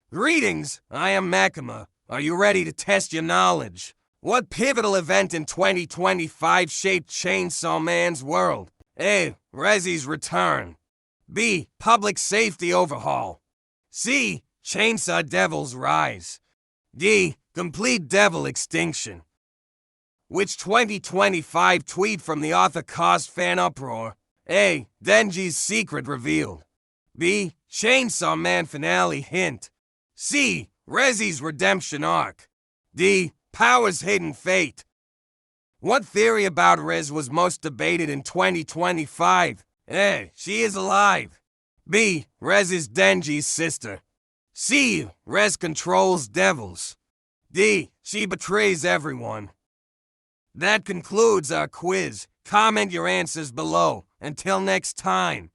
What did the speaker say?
Greetings, I am Makima. Are you ready to test your knowledge? What pivotal event in 2025 shaped Chainsaw Man's world? A. Rezzy's return. B. Public safety overhaul. C. Chainsaw Devil's rise. D. Complete devil extinction. Which 2025 tweet from the author caused fan uproar? A. Denji's secret revealed. B. Chainsaw Man finale hint. C. Rezzy's redemption arc. D. Power's hidden fate. What theory about Rez was most debated in 2025? A. She is alive. B. Rez is Denji's sister. C. Rez controls devils. D. She betrays everyone. That concludes our quiz. Comment your answers below. Until next time.